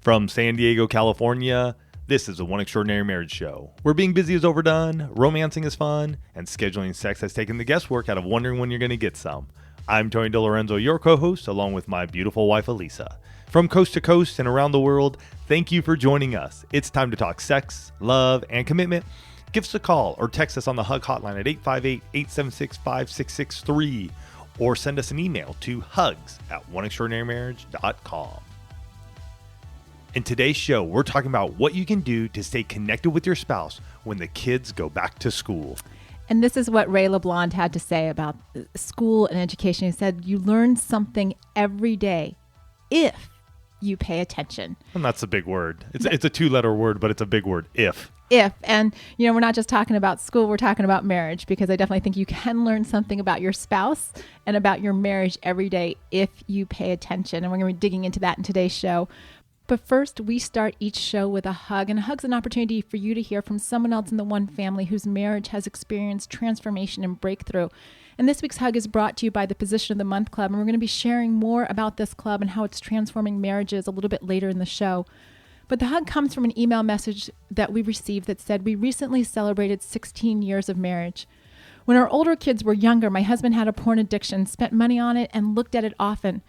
From San Diego, California, this is the One Extraordinary Marriage Show, where being busy is overdone, romancing is fun, and scheduling sex has taken the guesswork out of wondering when you're going to get some. I'm Tony DeLorenzo, your co-host, along with my beautiful wife, Elisa. From coast to coast and around the world, thank you for joining us. It's time to talk sex, love, and commitment. Give us a call or text us on the HUG hotline at 858-876-5663 or send us an email to hugs@oneextraordinarymarriage.com. In today's show, we're talking about what you can do to stay connected with your spouse when the kids go back to school. And this is what LeBlond had to say about school and education. He said, you learn something every day if you pay attention. And that's a big word. It's a two-letter word, but it's a big word, if. If. And, we're not just talking about school, we're talking about marriage, because I definitely think you can learn something about your spouse and about your marriage every day if you pay attention. And we're going to be digging into that in today's show. But first, we start each show with a hug, and a hug's an opportunity for you to hear from someone else in the one family whose marriage has experienced transformation and breakthrough. And this week's hug is brought to you by the Position of the Month Club, and we're going to be sharing more about this club and how it's transforming marriages a little bit later in the show. But the hug comes from an email message that we received that said, we recently celebrated 16 years of marriage. When our older kids were younger, my husband had a porn addiction, spent money on it, and looked at it often.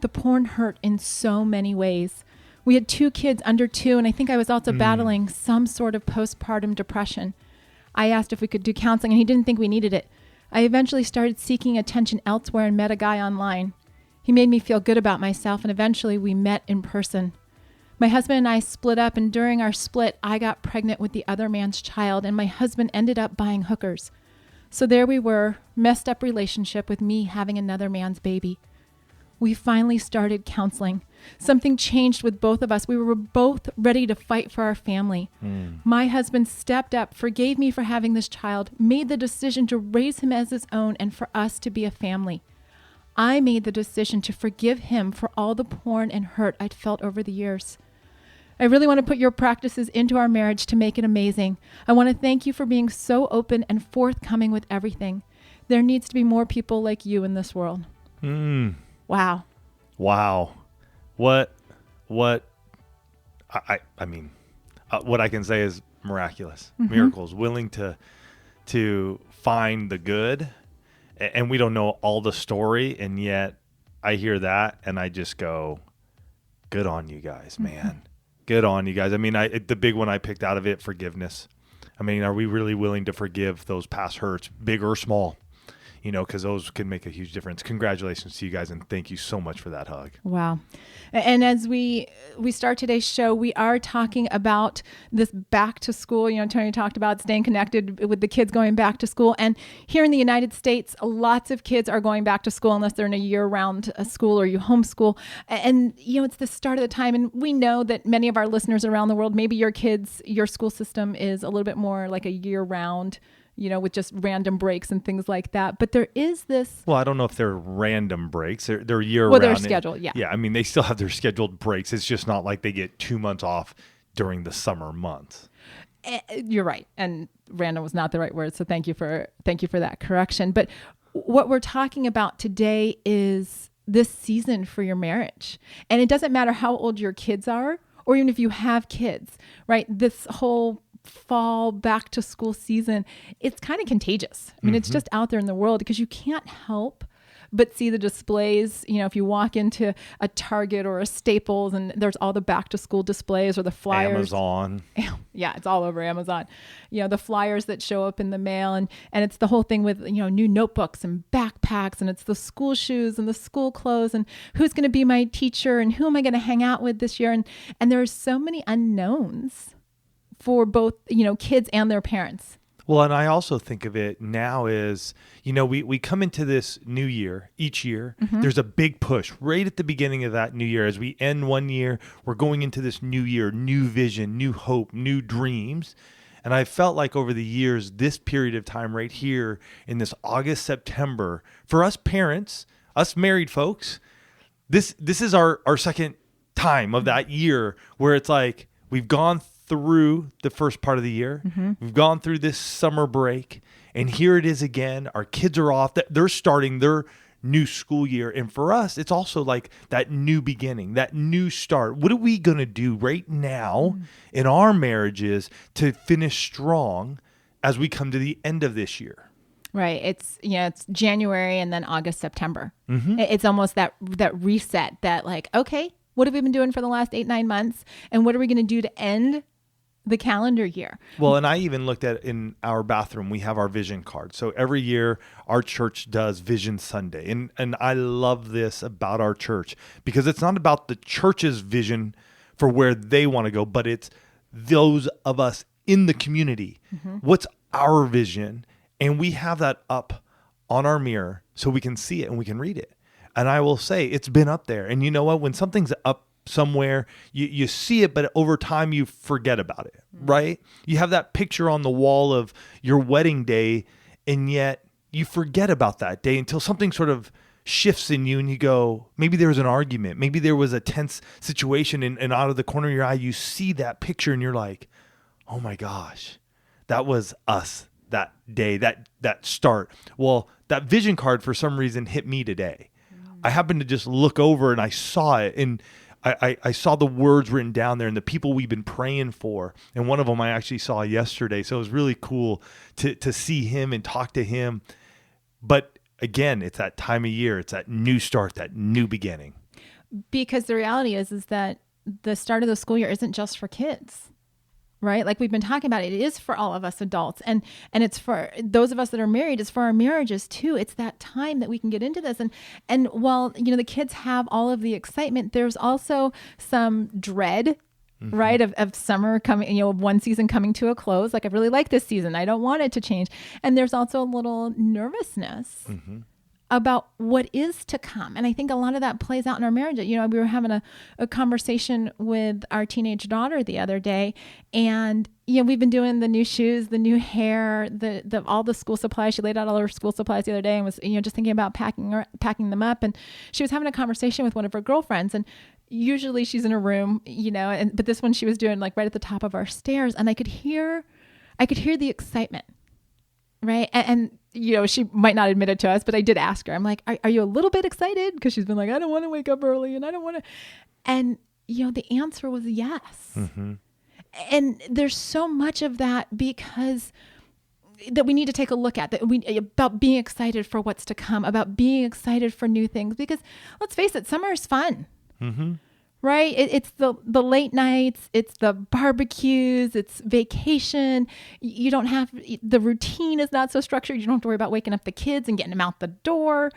The porn hurt in so many ways. We had 2 kids under 2, and I think I was also battling some sort of postpartum depression. I asked if we could do counseling, and he didn't think we needed it. I eventually started seeking attention elsewhere and met a guy online. He made me feel good about myself, and eventually we met in person. My husband and I split up, and during our split, I got pregnant with the other man's child, and my husband ended up buying hookers. So there we were, messed up relationship with me having another man's baby. We finally started counseling. Something changed with both of us. We were both ready to fight for our family. My husband stepped up, forgave me for having this child, made the decision to raise him as his own and for us to be a family. I made the decision to forgive him for all the porn and hurt I'd felt over the years. I really want to put your practices into our marriage to make it amazing. I want to thank you for being so open and forthcoming with everything. There needs to be more people like you in this world. Wow. What I can say is miraculous. Miracles, willing to find the good, and we don't know all the story, and yet I hear that and I just go, good on you guys, man. Good on you guys. I mean, the big one I picked out of it, forgiveness. I mean, are we really willing to forgive those past hurts, big or small? Because those can make a huge difference. Congratulations to you guys, and thank you so much for that hug. Wow. And as we start today's show, we are talking about this back to school. Tony talked about staying connected with the kids going back to school. And here in the United States, lots of kids are going back to school unless they're in a year-round school or you homeschool. And, it's the start of the time. And we know that many of our listeners around the world, maybe your school system is a little bit more like a year-round, with just random breaks and things like that. But there is this... Well, I don't know if they're random breaks. They're year-round. Well, they're scheduled, yeah. Yeah, I mean, they still have their scheduled breaks. It's just not like they get 2 months off during the summer months. You're right. And random was not the right word. So thank you for that correction. But what we're talking about today is this season for your marriage. And it doesn't matter how old your kids are, or even if you have kids, right? This whole fall back to school season, it's kind of contagious. I mean, it's just out there in the world because you can't help but see the displays. If you walk into a Target or a Staples and there's all the back to school displays or the flyers. Amazon. Yeah, it's all over Amazon. The flyers that show up in the mail and it's the whole thing with, new notebooks and backpacks, and it's the school shoes and the school clothes and who's going to be my teacher and who am I going to hang out with this year? And there are so many unknowns for both, kids and their parents. Well, and I also think of it now as, we come into this new year each year. There's a big push right at the beginning of that new year. As we end one year, we're going into this new year, new vision, new hope, new dreams. And I felt like over the years, this period of time right here in this August, September, for us parents, us married folks, this is our second time of that year where it's like we've gone through the first part of the year. We've gone through this summer break, and here it is again. Our kids are off. They're starting their new school year. And for us, it's also like that new beginning, that new start. What are we going to do right now in our marriages to finish strong as we come to the end of this year? Right. It's January and then August, September. It's almost that reset that like, okay, what have we been doing for the last 8-9 months? And what are we going to do to end the calendar year? Well, and I even looked at in our bathroom, we have our vision card. So every year our church does Vision Sunday. And I love this about our church because it's not about the church's vision for where they want to go, but it's those of us in the community. What's our vision? And we have that up on our mirror so we can see it and we can read it. And I will say it's been up there. And you know what? When something's up somewhere, you see it, but over time you forget about it, right? You have that picture on the wall of your wedding day, and yet you forget about that day until something sort of shifts in you and you go, maybe there was an argument. Maybe there was a tense situation and out of the corner of your eye, you see that picture and you're like, oh my gosh, that was us. That day, that start. Well, that vision card for some reason hit me today. I happened to just look over and I saw it, and I saw the words written down there and the people we've been praying for. And one of them I actually saw yesterday. So it was really cool to see him and talk to him. But again, it's that time of year. It's that new start, that new beginning. Because the reality is that the start of the school year isn't just for kids. Right? Like we've been talking about, it is for all of us adults, and it's for those of us that are married, it's for our marriages too. It's that time that we can get into this. And while, the kids have all of the excitement, there's also some dread, right? Of summer coming, one season coming to a close. Like I really like this season. I don't want it to change. And there's also a little nervousness about what is to come. And I think a lot of that plays out in our marriage. We were having a conversation with our teenage daughter the other day, and we've been doing the new shoes, the new hair, the all the school supplies. She laid out all her school supplies the other day and was just thinking about packing them up. And she was having a conversation with one of her girlfriends, and usually she's in her room, but this one she was doing like right at the top of our stairs, and I could hear the excitement. Right. And she might not admit it to us, but I did ask her, I'm like, are you a little bit excited? Because she's been like, I don't want to wake up early and I don't want to. And, the answer was yes. And there's so much of that because that we need to take a look at, about being excited for what's to come, about being excited for new things, because let's face it, summer is fun. Right? It's the late nights, it's the barbecues, it's vacation. You don't have, the routine is not so structured. You don't have to worry about waking up the kids and getting them out the door.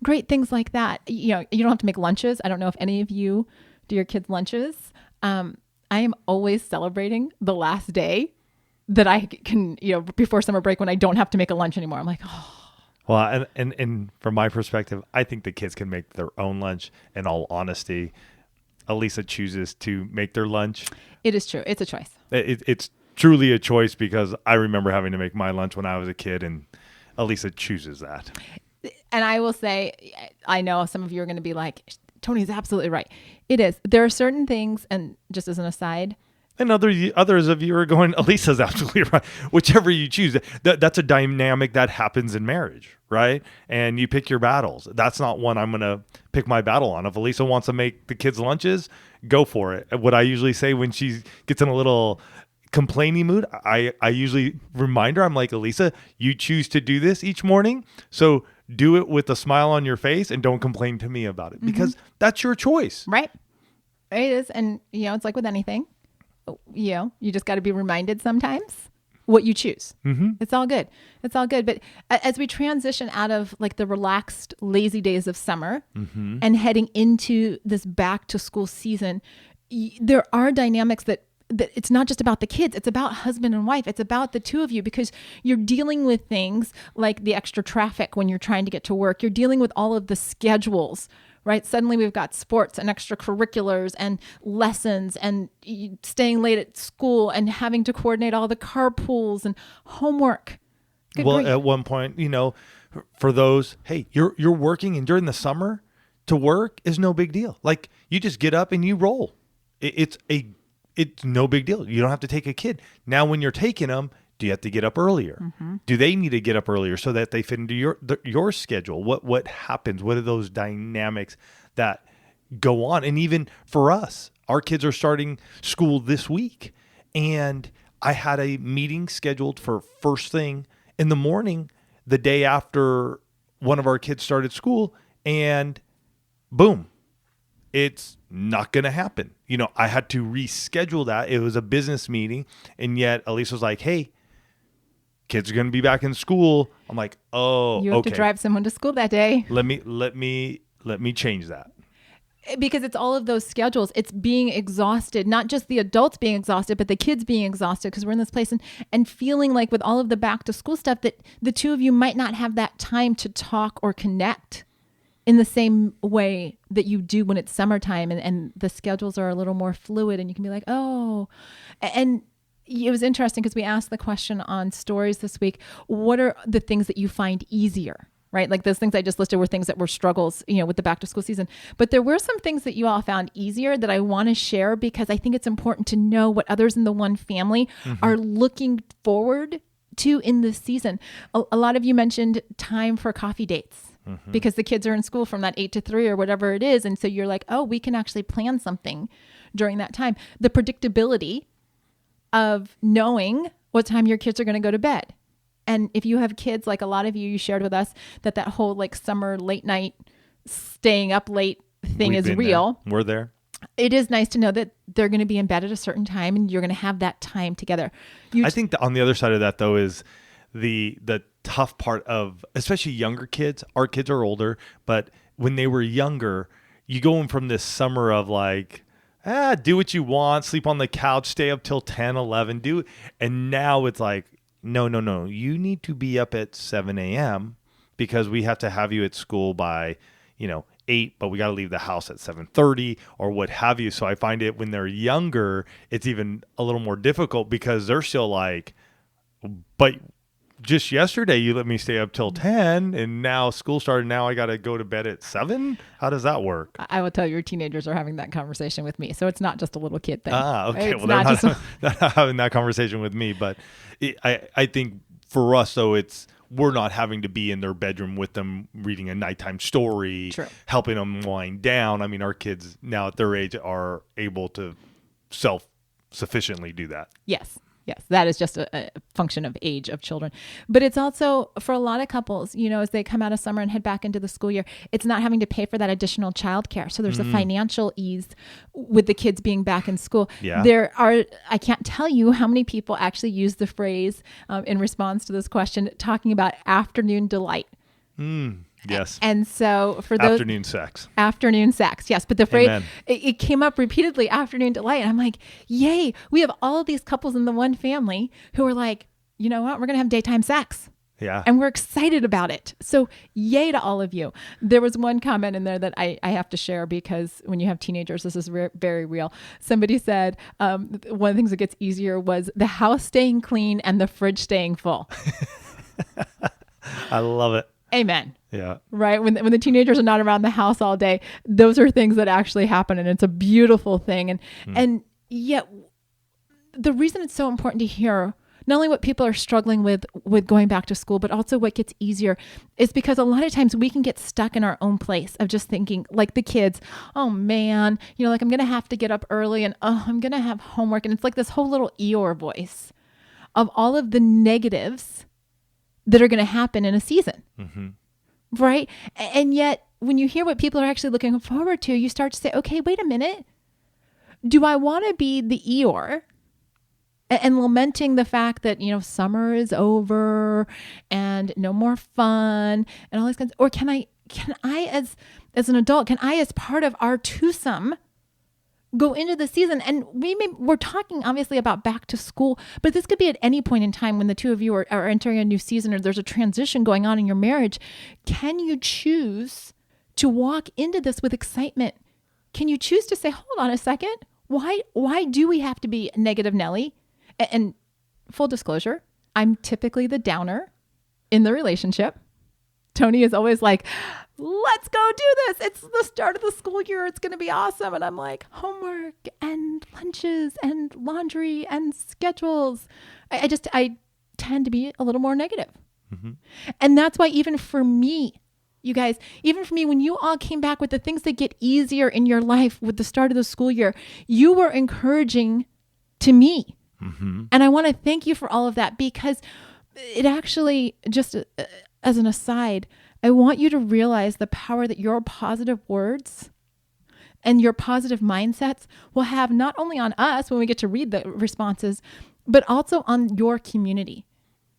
Great things like that. You don't have to make lunches. I don't know if any of you do your kids' lunches. I am always celebrating the last day that I can, before summer break when I don't have to make a lunch anymore. I'm like, oh. Well, and from my perspective, I think the kids can make their own lunch, in all honesty. Elisa chooses to make their lunch. It is true. It's a choice. It's truly a choice because I remember having to make my lunch when I was a kid, and Elisa chooses that. And I will say, I know some of you are going to be like, Tony's absolutely right. It is. There are certain things, and just as an aside, and others of you are going, Elisa's absolutely right. Whichever you choose, that's a dynamic that happens in marriage, right? And you pick your battles. That's not one I'm going to pick my battle on. If Elisa wants to make the kids' lunches, go for it. What I usually say when she gets in a little complaining mood, I usually remind her, I'm like, Elisa, you choose to do this each morning, so do it with a smile on your face and don't complain to me about it, because that's your choice. Right. It is. And, it's like with anything. You just got to be reminded sometimes what you choose. It's all good. It's all good. But as we transition out of like the relaxed, lazy days of summer and heading into this back to school season, there are dynamics that it's not just about the kids. It's about husband and wife. It's about the two of you, because you're dealing with things like the extra traffic when you're trying to get to work. You're dealing with all of the schedules, right? Suddenly we've got sports and extracurriculars and lessons and staying late at school and having to coordinate all the carpools and homework. Good grief. At one point, for those, hey, you're working, and during the summer to work is no big deal. Like you just get up and you roll. It's no big deal. You don't have to take a kid. Now when you're taking them, Do you have to get up earlier? Do they need to get up earlier so that they fit into your schedule? What happens? What are those dynamics that go on? And even for us, our kids are starting school this week, and I had a meeting scheduled for first thing in the morning the day after one of our kids started school, and boom, it's not going to happen. I had to reschedule that. It was a business meeting, and yet Elise was like, hey, kids are going to be back in school. I'm like, oh, you have to drive someone to school that day. Let me change that. Because it's all of those schedules. It's being exhausted, not just the adults being exhausted, but the kids being exhausted because we're in this place and feeling like with all of the back to school stuff that the two of you might not have that time to talk or connect in the same way that you do when it's summertime and the schedules are a little more fluid and you can be like, oh, and it was interesting because we asked the question on stories this week, what are the things that you find easier? Right? Like those things I just listed were things that were struggles, with the back to school season. But there were some things that you all found easier that I want to share because I think it's important to know what others in the one family are looking forward to in this season. A lot of you mentioned time for coffee dates because the kids are in school from that 8 to 3 or whatever it is. And so you're like, oh, we can actually plan something during that time. The predictability of knowing what time your kids are going to go to bed. And if you have kids, like a lot of you shared with us that whole like summer late night staying up late thing is real. We're there. It is nice to know that they're going to be in bed at a certain time and you're going to have that time together. I think on the other side of that though is the tough part of especially younger kids. Our kids are older, but when they were younger, you go in from this summer of like, do what you want, sleep on the couch, stay up till 10, 11, and now it's like, no. You need to be up at 7 a.m. because we have to have you at school by, 8, but we got to leave the house at 7:30 or what have you. So I find it when they're younger, it's even a little more difficult because they're still like, but just yesterday you let me stay up till 10 and now school started. Now I got to go to bed at 7. How does that work? I will tell you, your teenagers are having that conversation with me. So it's not just a little kid thing. Okay. It's Well, they're not having that conversation with me, but I think for us though, we're not having to be in their bedroom with them reading a nighttime story, True. Helping them wind down. I mean, our kids now at their age are able to self-sufficiently do that. Yes, that is just a function of age of children. But it's also for a lot of couples, as they come out of summer and head back into the school year, it's not having to pay for that additional childcare. So there's a financial ease with the kids being back in school. Yeah. I can't tell you how many people actually use the phrase in response to this question, talking about afternoon delight. Yes. And so for those afternoon sex. Yes. But the phrase, it came up repeatedly, afternoon delight. And I'm like, yay, we have all of these couples in the one family who are like, you know what? We're going to have daytime sex. Yeah. And we're excited about it. So yay to all of you. There was one comment in there that I have to share because when you have teenagers, this is very real. Somebody said one of the things that gets easier was the house staying clean and the fridge staying full. I love it. Amen. Yeah. Right. When the teenagers are not around the house all day, those are things that actually happen. And it's a beautiful thing. And yet the reason it's so important to hear not only what people are struggling with going back to school, but also what gets easier is because a lot of times we can get stuck in our own place of just thinking like the kids, oh man, like I'm going to have to get up early and I'm going to have homework. And it's like this whole little Eeyore voice of all of the negatives that are going to happen in a season. Right. And yet when you hear what people are actually looking forward to, you start to say, okay, wait a minute. Do I want to be the Eeyore and lamenting the fact that, summer is over and no more fun and all these kinds, or can I as an adult, can I as part of our twosome go into the season? And we're talking obviously about back to school, but this could be at any point in time when the two of you are entering a new season or there's a transition going on in your marriage. Can you choose to walk into this with excitement? Can you choose to say, hold on a second, why do we have to be negative Nelly? And full disclosure, I'm typically the downer in the relationship. Tony is always like, let's go do this. It's the start of the school year. It's going to be awesome. And I'm like, homework and lunches and laundry and schedules. I tend to be a little more negative. Mm-hmm. And that's why even for me, you guys, even for me, when you all came back with the things that get easier in your life with the start of the school year, you were encouraging to me. Mm-hmm. And I want to thank you for all of that, because it actually, just as an aside, I want you to realize the power that your positive words and your positive mindsets will have not only on us when we get to read the responses, but also on your community.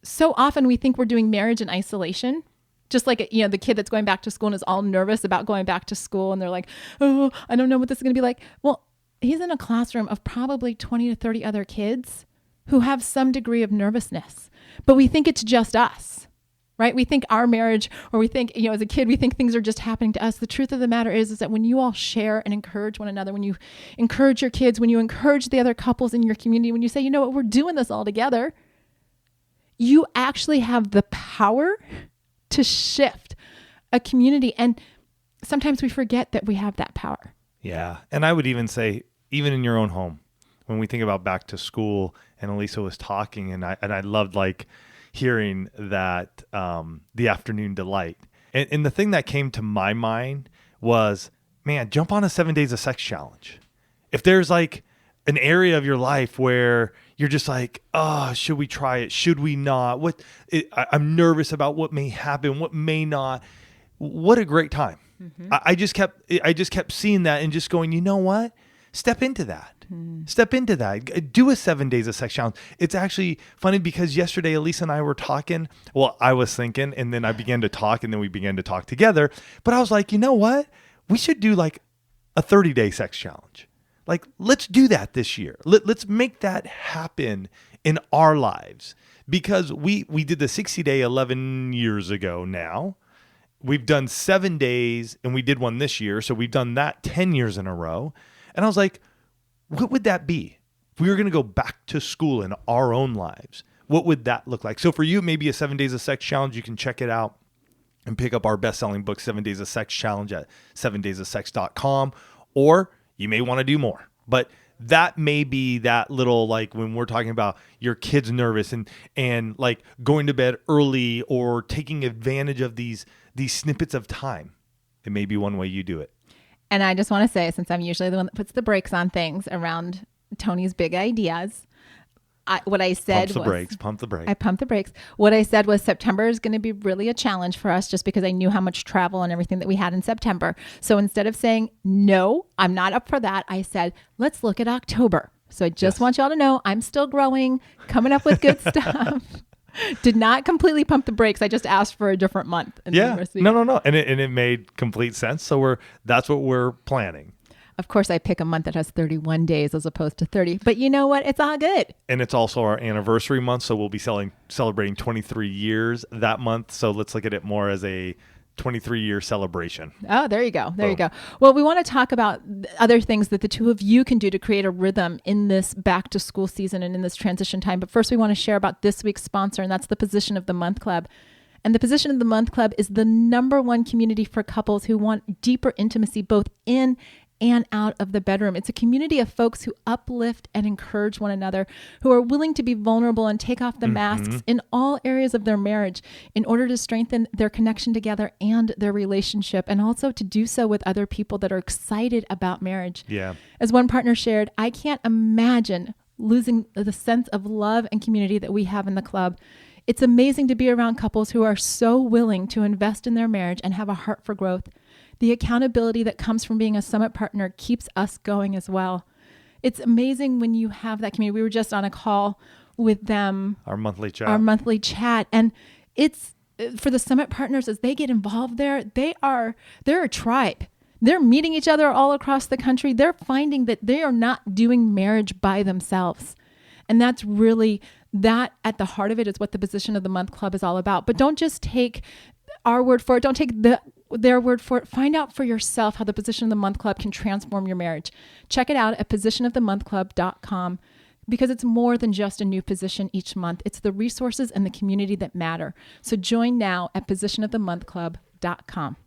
So often we think we're doing marriage in isolation. Just like, the kid that's going back to school and is all nervous about going back to school. And they're like, oh, I don't know what this is going to be like. Well, he's in a classroom of probably 20 to 30 other kids who have some degree of nervousness. But we think it's just us, right? We think our marriage, or we think, as a kid, we think things are just happening to us. The truth of the matter is that when you all share and encourage one another, when you encourage your kids, when you encourage the other couples in your community, when you say, you know what, we're doing this all together, you actually have the power to shift a community. And sometimes we forget that we have that power. Yeah. And I would even say, even in your own home, when we think about back to school, and Elisa was talking, and I loved hearing that, the afternoon delight. And the thing that came to my mind was, man, jump on a 7 days of sex challenge. If there's an area of your life where you're just oh, should we try it? Should we not? I'm nervous about what may happen, what may not. What a great time. Mm-hmm. I just kept seeing that and just going, you know what? Step into that. Step into that. Do a 7 days of sex challenge. It's actually funny because yesterday Elisa and I were talking. Well, I was thinking, and then I began to talk, and then we began to talk together. But I was like, you know what? We should do a 30-day sex challenge. Let's do that this year. Let's make that happen in our lives, because we did the 60-day 11 years ago now. We've done 7 days, and we did one this year. So we've done that 10 years in a row. And I was like, what would that be? If we were going to go back to school in our own lives, what would that look like? So for you, maybe a 7 days of sex challenge. You can check it out and pick up our best-selling book, 7 Days of Sex Challenge, at 7daysofsex.com. Or you may want to do more, but that may be that little, when we're talking about your kids nervous and going to bed early or taking advantage of these snippets of time. It may be one way you do it. And I just want to say, since I'm usually the one that puts the brakes on things around Tony's big ideas, what I said was... Pump the brakes. I pumped the brakes. What I said was September is going to be really a challenge for us, just because I knew how much travel and everything that we had in September. So instead of saying, no, I'm not up for that, I said, let's look at October. So I just want y'all to know I'm still growing, coming up with good stuff. Did not completely pump the brakes. I just asked for a different month. Yeah. No. And it made complete sense. So that's what we're planning. Of course, I pick a month that has 31 days as opposed to 30. But you know what? It's all good. And it's also our anniversary month. So we'll be celebrating 23 years that month. So let's look at it more as a 23-year celebration. Oh, there you go. There you go. Well, we want to talk about other things that the two of you can do to create a rhythm in this back to school season and in this transition time. But first, we want to share about this week's sponsor, and that's the Position of the Month Club. And the Position of the Month Club is the #1 community for couples who want deeper intimacy, both in and out of the bedroom. It's a community of folks who uplift and encourage one another, who are willing to be vulnerable and take off the masks in all areas of their marriage in order to strengthen their connection together and their relationship, and also to do so with other people that are excited about marriage. Yeah. As one partner shared, I can't imagine losing the sense of love and community that we have in the club. It's amazing to be around couples who are so willing to invest in their marriage and have a heart for growth. The accountability that comes from being a summit partner keeps us going as well. It's amazing when you have that community. We were just on a call with them. Our monthly chat. And it's for the summit partners, as they get involved there, they're a tribe. They're meeting each other all across the country. They're finding that they are not doing marriage by themselves. And that's really, that at the heart of it is what the Position of the Month Club is all about. But don't just take our word for it. Don't take their word for it. Find out for yourself how the Position of the Month Club can transform your marriage. Check it out at positionofthemonthclub.com, because it's more than just a new position each month. It's the resources and the community that matter. So join now at positionofthemonthclub.com.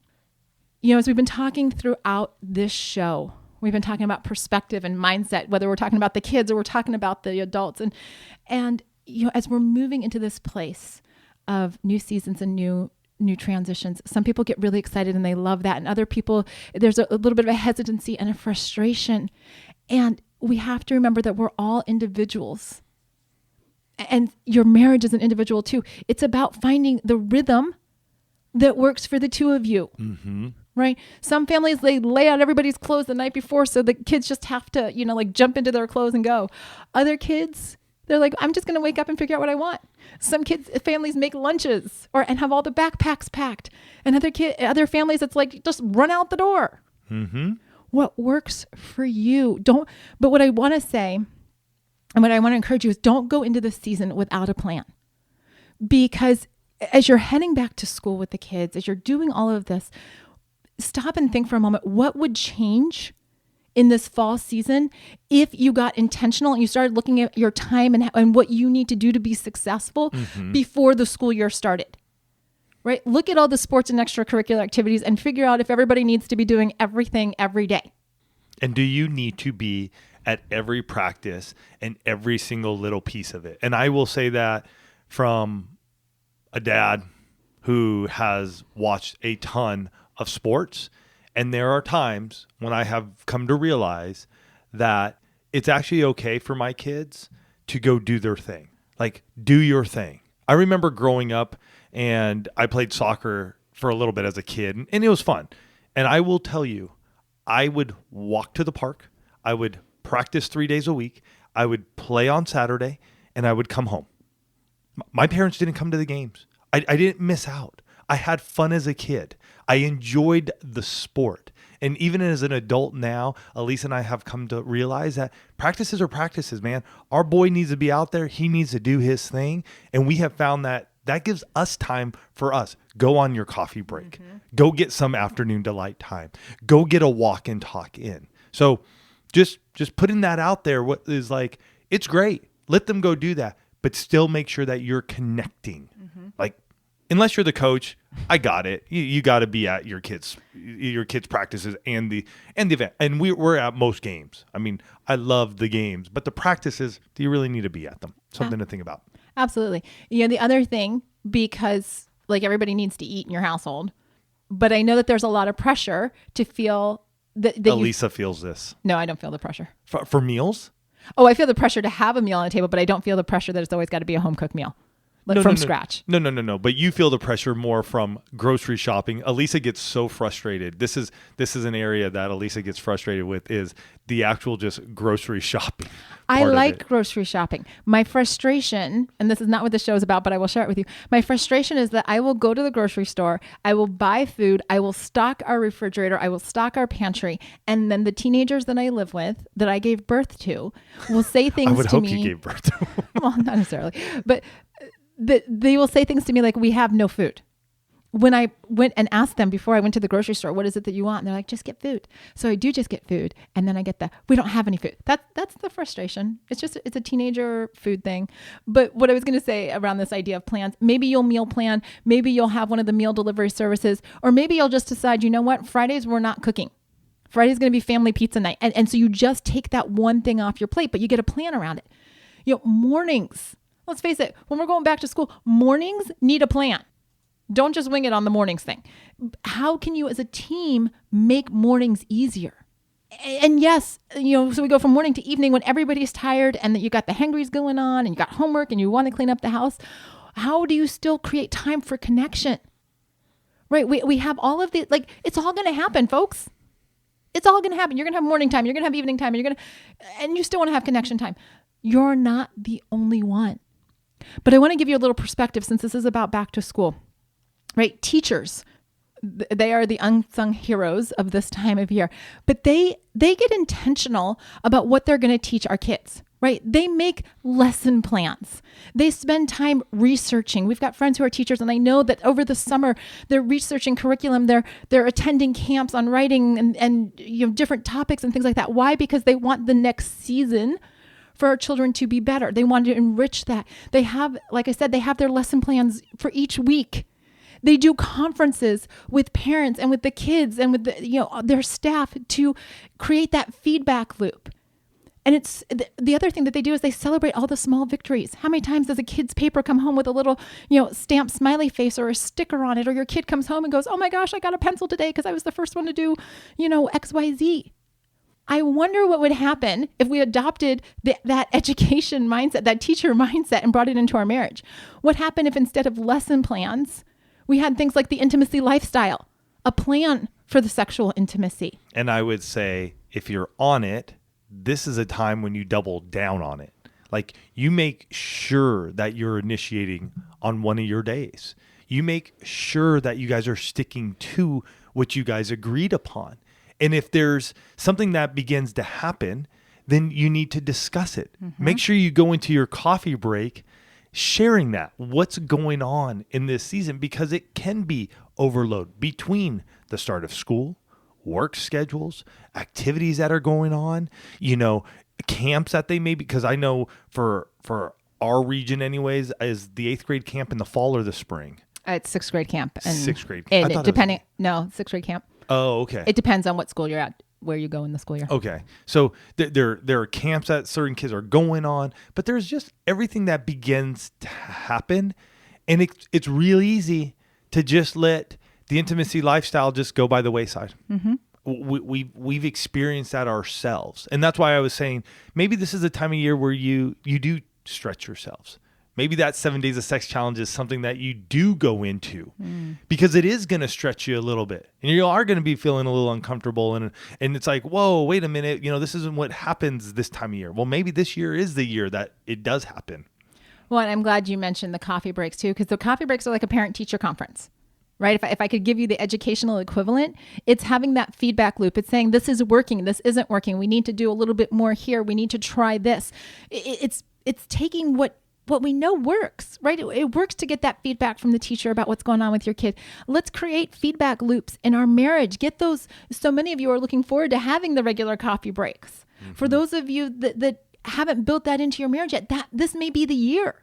As we've been talking throughout this show, we've been talking about perspective and mindset, whether we're talking about the kids or we're talking about the adults. And as we're moving into this place of new seasons and new transitions, some people get really excited and they love that. And other people, there's a little bit of a hesitancy and a frustration. And we have to remember that we're all individuals. And your marriage is an individual too. It's about finding the rhythm that works for the two of you. Mm-hmm. Right? Some families, they lay out everybody's clothes the night before so the kids just have to, jump into their clothes and go. Other kids, they're like, I'm just going to wake up and figure out what I want. Some families make lunches and have all the backpacks packed. And other families, it's like, just run out the door. Mm-hmm. What works for you? But what I want to say and what I want to encourage you is don't go into this season without a plan. Because as you're heading back to school with the kids, as you're doing all of this, stop and think for a moment, what would change in this fall season if you got intentional and you started looking at your time and what you need to do to be successful before the school year started, right? Look at all the sports and extracurricular activities and figure out if everybody needs to be doing everything every day. And do you need to be at every practice and every single little piece of it? And I will say that from a dad who has watched a ton of sports. And there are times when I have come to realize that it's actually okay for my kids to go do their thing. Like, do your thing. I remember growing up and I played soccer for a little bit as a kid and it was fun. And I will tell you, I would walk to the park. I would practice 3 days a week. I would play on Saturday and I would come home. My parents didn't come to the games. I didn't miss out. I had fun as a kid. I enjoyed the sport. And even as an adult now, Elise and I have come to realize that practices are practices, man. Our boy needs to be out there. He needs to do his thing. And we have found that gives us time for us. Go on your coffee break. Mm-hmm. Go get some afternoon delight time. Go get a walk and talk in. So just putting that out there, what is like, it's great. Let them go do that, but still make sure that you're connecting. Mm-hmm. Like, unless you're the coach, I got it. You got to be at your kids' practices and the event. And we're at most games. I mean, I love the games, but the practices, do you really need to be at them? Something to think about. Absolutely. The other thing, because like everybody needs to eat in your household, but I know that there's a lot of pressure to feel that Elisa feels this. No, I don't feel the pressure. For meals? Oh, I feel the pressure to have a meal on the table, but I don't feel the pressure that it's always got to be a home cooked meal. From scratch. No. But you feel the pressure more from grocery shopping. Elisa gets so frustrated. This is an area that Elisa gets frustrated with is the actual just grocery shopping. I like grocery shopping. My frustration, and this is not what the show is about, but I will share it with you. My frustration is that I will go to the grocery store, I will buy food, I will stock our refrigerator, I will stock our pantry, and then the teenagers that I live with, that I gave birth to, will say things to me. I would hope you gave birth to. Well, not necessarily, but they will say things to me like, we have no food. When I went and asked them before I went to the grocery store, what is it that you want? And they're like, just get food. So I do just get food. And then I get we don't have any food. That's the frustration. It's a teenager food thing. But what I was going to say around this idea of plans, maybe you'll meal plan, maybe you'll have one of the meal delivery services, or maybe you'll just decide, you know what? Fridays we're not cooking. Friday's going to be family pizza night. And so you just take that one thing off your plate, but you get a plan around it. Mornings. Let's face it, when we're going back to school, mornings need a plan. Don't just wing it on the mornings thing. How can you as a team make mornings easier? And yes, so we go from morning to evening when everybody's tired and that you got the hangries going on and you got homework and you want to clean up the house. How do you still create time for connection? Right? We have all of the, it's all going to happen, folks. It's all going to happen. You're going to have morning time. You're going to have evening time. And you still want to have connection time. You're not the only one. But I want to give you a little perspective since this is about back to school, right? Teachers, they are the unsung heroes of this time of year, but they get intentional about what they're going to teach our kids, right? They make lesson plans. They spend time researching. We've got friends who are teachers, and I know that over the summer, they're researching curriculum. They're attending camps on writing and different topics and things like that. Why? Because they want the next season for our children to be better. They want to enrich that. They have, like I said, they have their lesson plans for each week. They do conferences with parents and with the kids and with their staff to create that feedback loop. And it's the other thing that they do is they celebrate all the small victories. How many times does a kid's paper come home with a little, stamped smiley face or a sticker on it? Or your kid comes home and goes, oh my gosh, I got a pencil today because I was the first one to do, XYZ. I wonder what would happen if we adopted that education mindset, that teacher mindset, and brought it into our marriage. What happened if instead of lesson plans, we had things like the intimacy lifestyle, a plan for the sexual intimacy? And I would say, if you're on it, this is a time when you double down on it. Like, you make sure that you're initiating on one of your days. You make sure that you guys are sticking to what you guys agreed upon. And if there's something that begins to happen, then you need to discuss it. Mm-hmm. Make sure you go into your coffee break sharing that, what's going on in this season, because it can be overload between the start of school, work schedules, activities that are going on, camps that they may be, because I know for our region anyways, is the 8th grade camp in the fall or the spring? It's 6th grade camp. And 6th grade. Depending, 6th grade camp. Oh, okay. It depends on what school you're at, where you go in the school year. Okay. So there are camps that certain kids are going on, but there's just everything that begins to happen. And it's real easy to just let the intimacy lifestyle just go by the wayside. Mm-hmm. We've experienced that ourselves. And that's why I was saying, maybe this is a time of year where you do stretch yourselves. Maybe that 7 days of sex challenge is something that you do go into because it is going to stretch you a little bit, and you are going to be feeling a little uncomfortable. And it's like, whoa, wait a minute. This isn't what happens this time of year. Well, maybe this year is the year that it does happen. Well, and I'm glad you mentioned the coffee breaks too, because the coffee breaks are like a parent-teacher conference, right? If I could give you the educational equivalent, it's having that feedback loop. It's saying, this is working, this isn't working. We need to do a little bit more here. We need to try this. It's taking what we know works, right? It works to get that feedback from the teacher about what's going on with your kid. Let's create feedback loops in our marriage. Get those. So many of you are looking forward to having the regular coffee breaks. Mm-hmm. For those of you that haven't built that into your marriage yet, this may be the year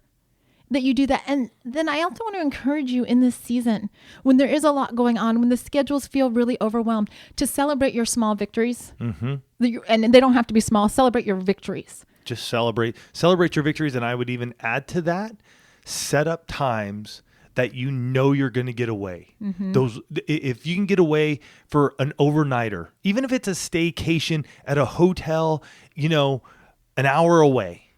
that you do that. And then I also want to encourage you in this season, when there is a lot going on, when the schedules feel really overwhelmed, to celebrate your small victories. Mm-hmm. And they don't have to be small. Celebrate your victories. Just celebrate your victories. And I would even add to that, set up times that you're going to get away. Mm-hmm. If you can get away for an overnighter, even if it's a staycation at a hotel, an hour away,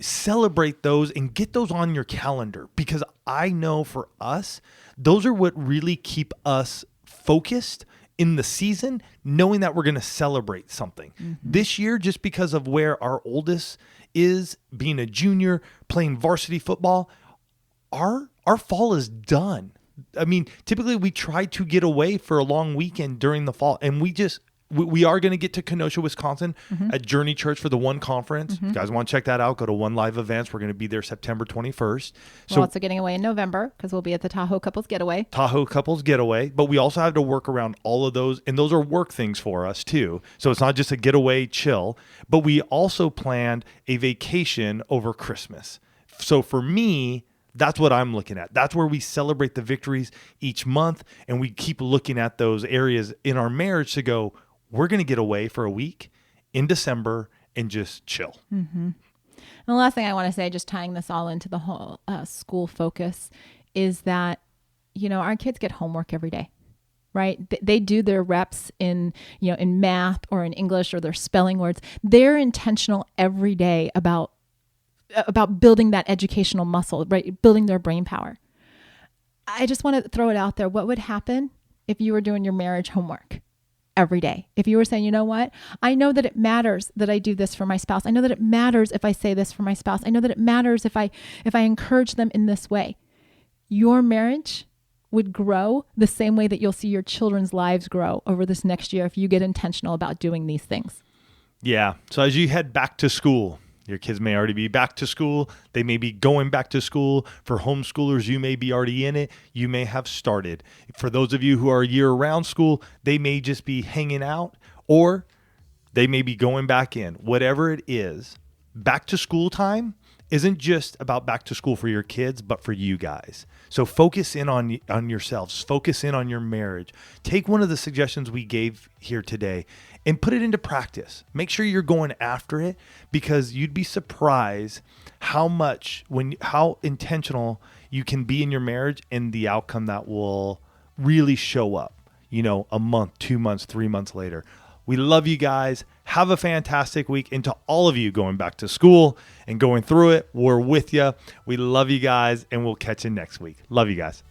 celebrate those and get those on your calendar, because I know for us, those are what really keep us focused in the season, knowing that we're going to celebrate something. Mm-hmm. This year, just because of where our oldest is, being a junior, playing varsity football, our fall is done. I mean, typically we try to get away for a long weekend during the fall, and we are going to get to Kenosha, Wisconsin at Journey Church for the One Conference. If you guys want to check that out, go to One Live Events. We're going to be there September 21st. We're also getting away in November because we'll be at the Tahoe Couples Getaway. But we also have to work around all of those, and those are work things for us too. So it's not just a getaway chill, but we also planned a vacation over Christmas. So for me, that's what I'm looking at. That's where we celebrate the victories each month, and we keep looking at those areas in our marriage to go, we're going to get away for a week in December and just chill. Mm-hmm. And the last thing I want to say, just tying this all into the whole school focus, is that, our kids get homework every day, right? They do their reps in math or in English or their spelling words. They're intentional every day about building that educational muscle, right? Building their brain power. I just want to throw it out there. What would happen if you were doing your marriage homework every day? If you were saying, you know what? I know that it matters that I do this for my spouse. I know that it matters if I say this for my spouse. I know that it matters if I encourage them in this way. Your marriage would grow the same way that you'll see your children's lives grow over this next year if you get intentional about doing these things. Yeah. So as you head back to school, your kids may already be back to school. They may be going back to school. For homeschoolers, you may be already in it. You may have started. For those of you who are year-round school, they may just be hanging out, or they may be going back in. Whatever it is, back to school time isn't just about back to school for your kids, but for you guys. So focus in on yourselves, focus in on your marriage. Take one of the suggestions we gave here today and put it into practice. Make sure you're going after it, because you'd be surprised how intentional you can be in your marriage and the outcome that will really show up, a month, 2 months, 3 months later. We love you guys. Have a fantastic week. And to all of you going back to school and going through it, we're with you. We love you guys, and we'll catch you next week. Love you guys.